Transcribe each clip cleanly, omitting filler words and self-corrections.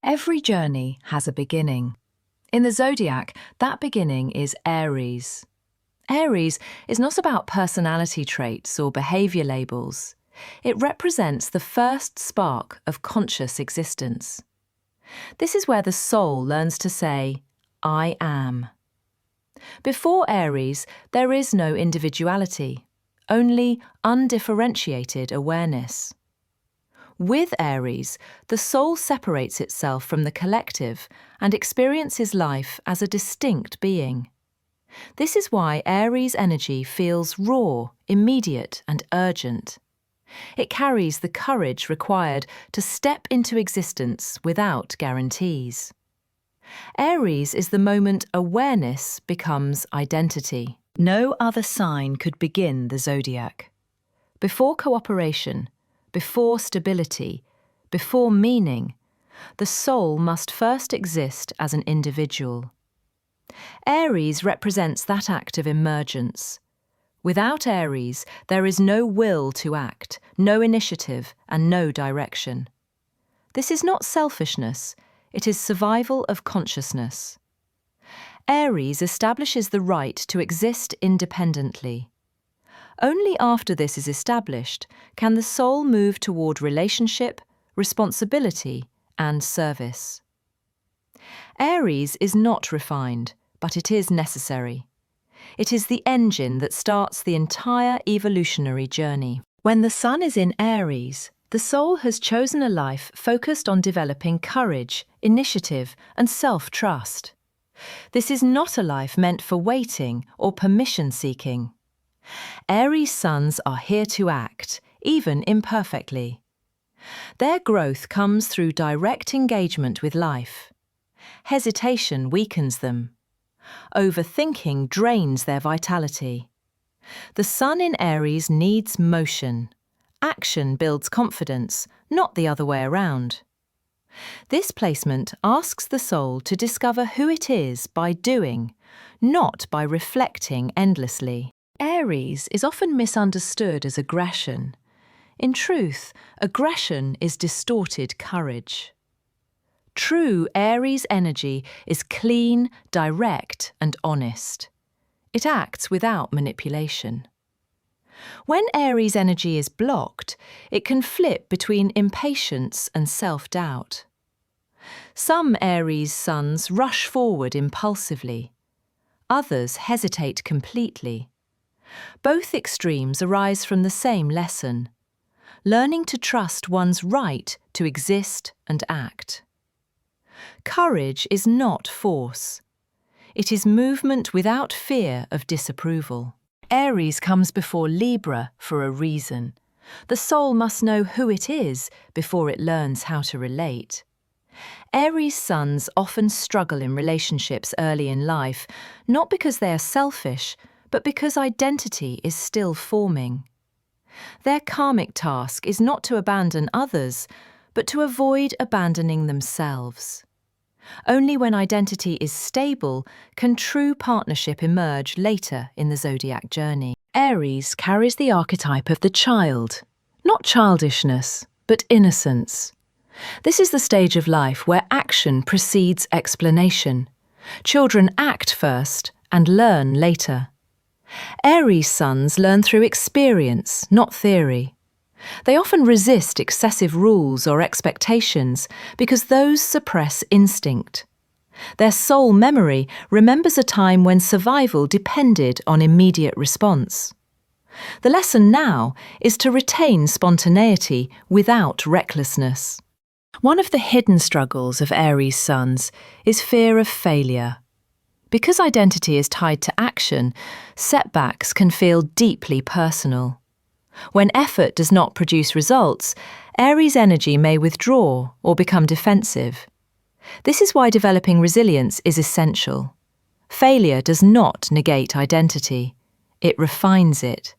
Every journey has a beginning. In the Zodiac, that beginning is Aries. Aries is not about personality traits or behaviour labels. It represents the first spark of conscious existence. This is where the soul learns to say, I am. Before Aries, there is no individuality, only undifferentiated awareness. With Aries, the soul separates itself from the collective and experiences life as a distinct being. This is why Aries energy feels raw, immediate, and urgent. It carries the courage required to step into existence without guarantees. Aries is the moment awareness becomes identity. No other sign could begin the Zodiac. Before cooperation, before stability, before meaning, the soul must first exist as an individual. Aries represents that act of emergence. Without Aries, there is no will to act, no initiative, and no direction. This is not selfishness, it is survival of consciousness. Aries establishes the right to exist independently. Only after this is established can the soul move toward relationship, responsibility, and service. Aries is not refined, but it is necessary. It is the engine that starts the entire evolutionary journey. When the sun is in Aries, the soul has chosen a life focused on developing courage, initiative, and self-trust. This is not a life meant for waiting or permission-seeking. Aries suns are here to act, even imperfectly. Their growth comes through direct engagement with life. Hesitation weakens them. Overthinking drains their vitality. The sun in Aries needs motion. Action builds confidence, not the other way around. This placement asks the soul to discover who it is by doing, not by reflecting endlessly. Aries is often misunderstood as aggression. In truth, aggression is distorted courage. True Aries energy is clean, direct, and honest. It acts without manipulation. When Aries energy is blocked, it can flip between impatience and self-doubt. Some Aries suns rush forward impulsively. Others hesitate completely. Both extremes arise from the same lesson: learning to trust one's right to exist and act. Courage is not force. It is movement without fear of disapproval. Aries comes before Libra for a reason. The soul must know who it is before it learns how to relate. Aries suns often struggle in relationships early in life, not because they are selfish, but because identity is still forming. Their karmic task is not to abandon others, but to avoid abandoning themselves. Only when identity is stable can true partnership emerge later in the Zodiac journey. Aries carries the archetype of the child, not childishness, but innocence. This is the stage of life where action precedes explanation. Children act first and learn later. Aries suns learn through experience, not theory. They often resist excessive rules or expectations because those suppress instinct. Their soul memory remembers a time when survival depended on immediate response. The lesson now is to retain spontaneity without recklessness. One of the hidden struggles of Aries suns is fear of failure. Because identity is tied to action, setbacks can feel deeply personal. When effort does not produce results, Aries energy may withdraw or become defensive. This is why developing resilience is essential. Failure does not negate identity. It refines it.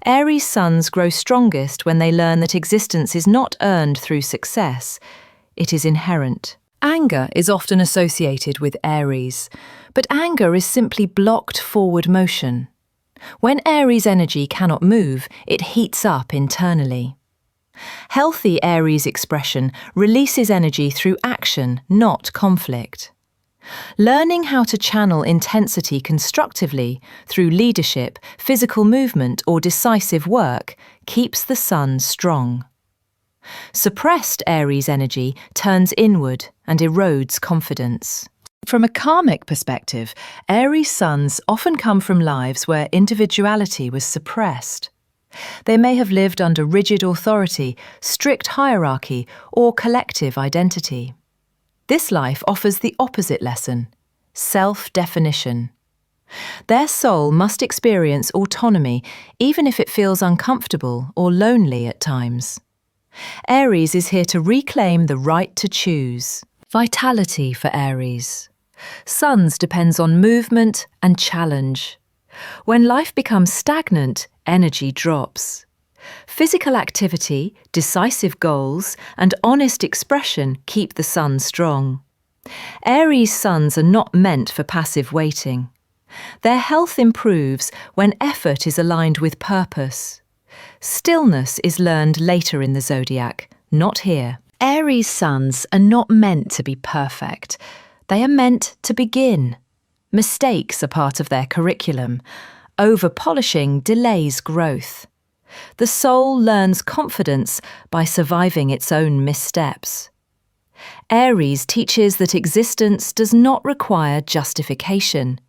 Aries suns grow strongest when they learn that existence is not earned through success. It is inherent. Anger is often associated with Aries, but anger is simply blocked forward motion. When Aries energy cannot move, it heats up internally. Healthy Aries expression releases energy through action, not conflict. Learning how to channel intensity constructively through leadership, physical movement, or decisive work keeps the sun strong. Suppressed Aries energy turns inward and erodes confidence. From a karmic perspective, Aries suns often come from lives where individuality was suppressed. They may have lived under rigid authority, strict hierarchy, or collective identity. This life offers the opposite lesson: self-definition. Their soul must experience autonomy even if it feels uncomfortable or lonely at times. Aries is here to reclaim the right to choose. Vitality for Aries. Suns depends on movement and challenge. When life becomes stagnant, energy drops. Physical activity, decisive goals, and honest expression keep the sun strong. Aries suns are not meant for passive waiting. Their health improves when effort is aligned with purpose. Stillness is learned later in the zodiac, not here. Aries suns are not meant to be perfect. They are meant to begin. Mistakes are part of their curriculum. Over-polishing delays growth. The soul learns confidence by surviving its own missteps. Aries teaches that existence does not require justification.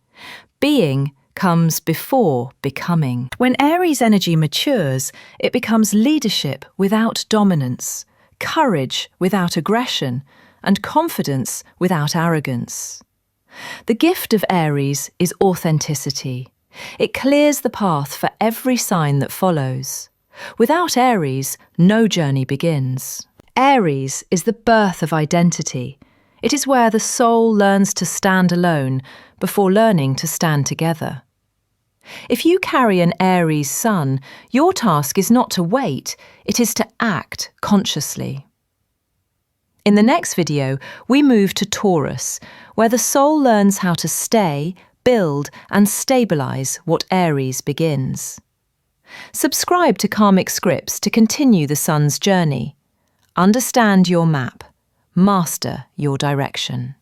Being comes before becoming. When Aries energy matures, it becomes leadership without dominance, courage without aggression, and confidence without arrogance. The gift of Aries is authenticity. It clears the path for every sign that follows. Without Aries, no journey begins. Aries is the birth of identity. It is where the soul learns to stand alone before learning to stand together. If you carry an Aries sun, your task is not to wait, it is to act consciously. In the next video, we move to Taurus, where the soul learns how to stay, build, and stabilize what Aries begins. Subscribe to Karmic Scripts to continue the sun's journey. Understand your map. Master your direction.